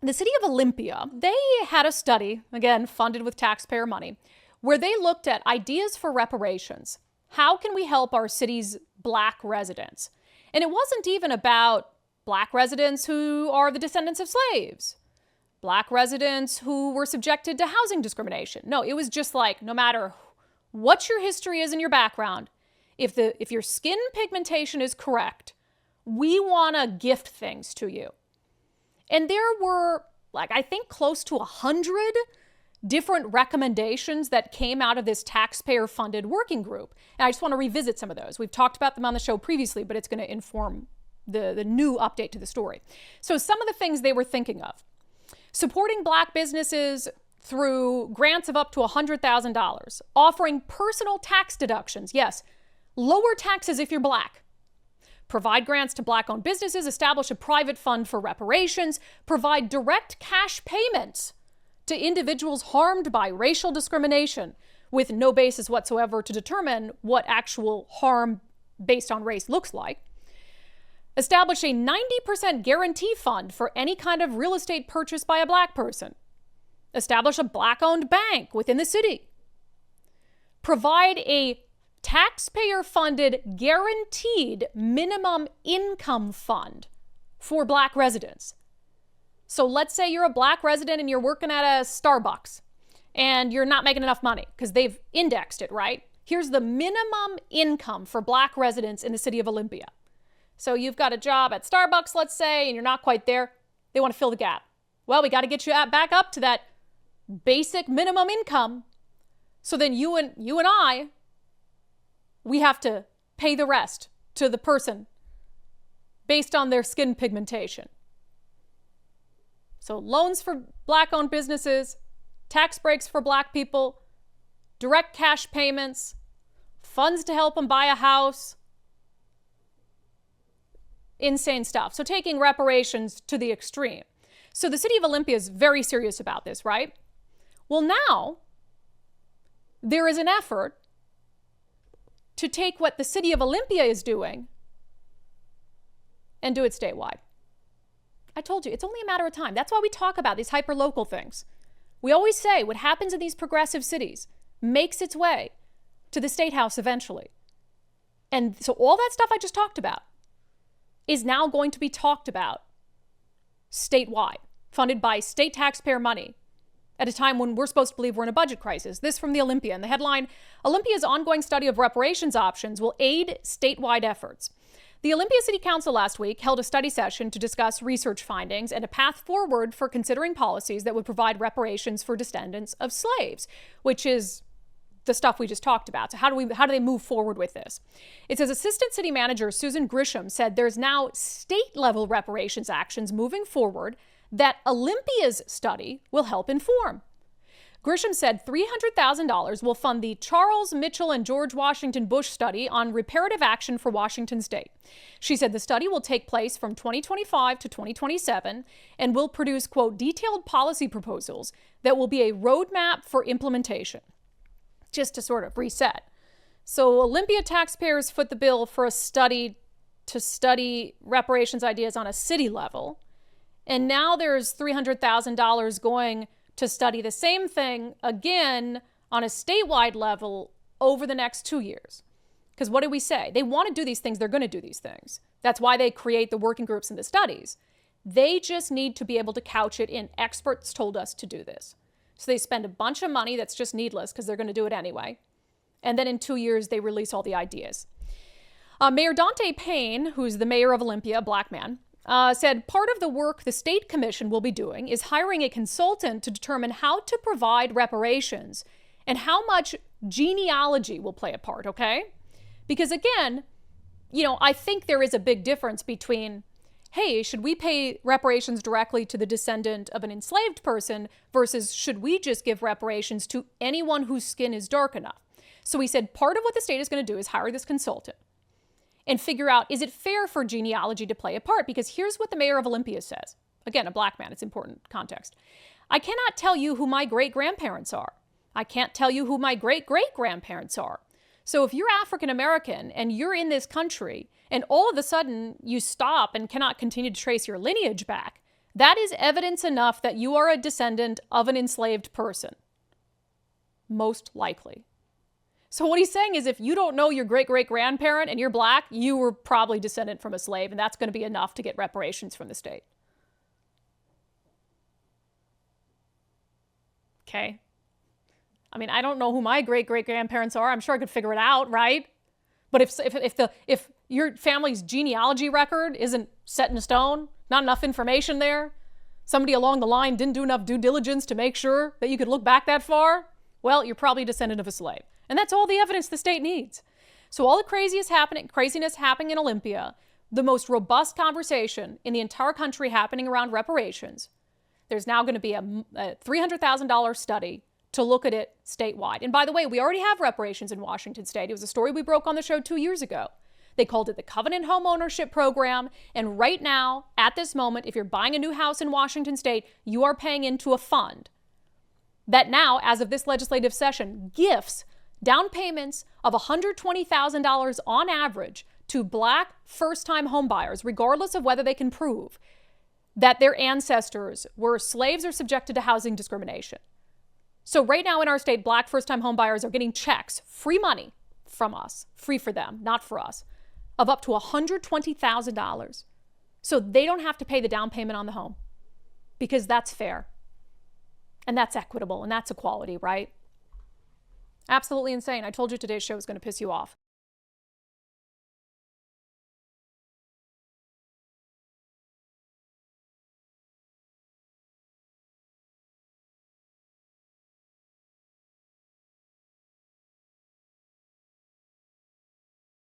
The city of Olympia, they had a study, again, funded with taxpayer money, where they looked at ideas for reparations. How can we help our city's Black residents? And it wasn't even about Black residents who are the descendants of slaves, Black residents who were subjected to housing discrimination. No, it was just like, no matter what your history is in your background, if your skin pigmentation is correct, we want to gift things to you. And there were, I think close to 100 different recommendations that came out of this taxpayer-funded working group. And I just want to revisit some of those. We've talked about them on the show previously, but it's going to inform the new update to the story. So some of the things they were thinking of: supporting Black businesses through grants of up to $100,000, offering personal tax deductions. Yes, lower taxes if you're Black. Provide grants to Black-owned businesses, establish a private fund for reparations, provide direct cash payments to individuals harmed by racial discrimination with no basis whatsoever to determine what actual harm based on race looks like. Establish a 90% guarantee fund for any kind of real estate purchase by a Black person. Establish a Black-owned bank within the city. Provide a taxpayer-funded guaranteed minimum income fund for Black residents. So let's say you're a Black resident and you're working at a Starbucks and you're not making enough money because they've indexed it, right? Here's the minimum income for Black residents in the city of Olympia. So you've got a job at Starbucks, let's say, and you're not quite there. They want to fill the gap. Well, we got to get you back up to that basic minimum income. So then you and I, we have to pay the rest to the person based on their skin pigmentation. So loans for Black-owned businesses, tax breaks for Black people, direct cash payments, funds to help them buy a house. Insane stuff. So taking reparations to the extreme. So the city of Olympia is very serious about this, right? Well, now there is an effort to take what the city of Olympia is doing and do it statewide. I told you, it's only a matter of time. That's why we talk about these hyper-local things. We always say what happens in these progressive cities makes its way to the state house eventually. And so all that stuff I just talked about is now going to be talked about statewide, funded by state taxpayer money at a time when we're supposed to believe we're in a budget crisis. This from the Olympia. And the headline: Olympia's ongoing study of reparations options will aid statewide efforts. The Olympia City Council last week held a study session to discuss research findings and a path forward for considering policies that would provide reparations for descendants of slaves, which is the stuff we just talked about. So how do they move forward with this? It says Assistant City Manager Susan Grisham said there's now state-level reparations actions moving forward that Olympia's study will help inform. Grisham said $300,000 will fund the Charles Mitchell and George Washington Bush study on reparative action for Washington state. She said the study will take place from 2025 to 2027 and will produce, quote, detailed policy proposals that will be a roadmap for implementation. Just to sort of reset. So Olympia taxpayers foot the bill for a study to study reparations ideas on a city level. And now there's $300,000 going to study the same thing again on a statewide level over the next 2 years. Because what did we say? They want to do these things. They're going to do these things. That's why they create the working groups and the studies. They just need to be able to couch it in experts told us to do this. So they spend a bunch of money that's just needless because they're going to do it anyway. And then in 2 years, they release all the ideas. Mayor Dante Payne, who's the mayor of Olympia, a Black man, said part of the work the state commission will be doing is hiring a consultant to determine how to provide reparations and how much genealogy will play a part, okay? Because again, I think there is a big difference between, hey, should we pay reparations directly to the descendant of an enslaved person versus should we just give reparations to anyone whose skin is dark enough? So he said part of what the state is going to do is hire this consultant and figure out, is it fair for genealogy to play a part? Because here's what the mayor of Olympia says. Again, a Black man, it's important context. I cannot tell you who my great-grandparents are. I can't tell you who my great-great-grandparents are. So if you're African American and you're in this country and all of a sudden you stop and cannot continue to trace your lineage back, That is evidence enough that you are a descendant of an enslaved person. Most likely. So what he's saying is if you don't know your great-great-grandparent and you're black, you were probably descendant from a slave, and that's going to be enough to get reparations from the state. Okay? I mean, I don't know who my great-great-grandparents are. I'm sure I could figure it out, right? But if your family's genealogy record isn't set in stone, not enough information there, somebody along the line didn't do enough due diligence to make sure that you could look back that far, well, you're probably a descendant of a slave. And that's all the evidence the state needs. So all the craziness happening in Olympia, the most robust conversation in the entire country happening around reparations, there's now going to be a $300,000 study to look at it statewide. And by the way, we already have reparations in Washington state. It was a story we broke on the show 2 years ago. They called it the Covenant Homeownership Program. And right now, at this moment, if you're buying a new house in Washington state, you are paying into a fund that now, as of this legislative session, gifts down payments of $120,000 on average to black first-time homebuyers, regardless of whether they can prove that their ancestors were slaves or subjected to housing discrimination. So right now in our state, black first-time homebuyers are getting checks, free money from us, free for them, not for us, of up to $120,000. So they don't have to pay the down payment on the home because that's fair. And that's equitable and that's equality, right? Absolutely insane. I told you today's show was going to piss you off.